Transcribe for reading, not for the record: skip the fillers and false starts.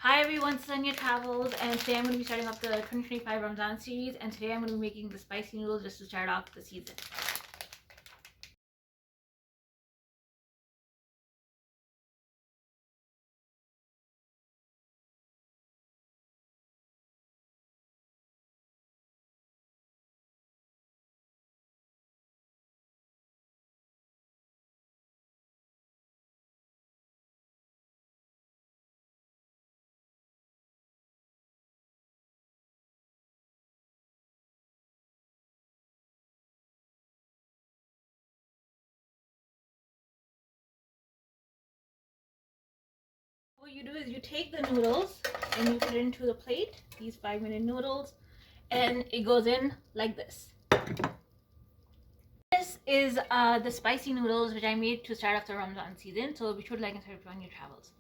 Hi everyone, it's Hunya Travels, and today I'm going to be starting off the 2025 Ramzan series, and today I'm going to be making the spicy noodles just to start off the season. What you do is you take the noodles and you put it into the plate, these 5-minute noodles, and it goes in like this. This is the spicy noodles which I made to start off the Ramadan season, so be sure to like and subscribe on your travels.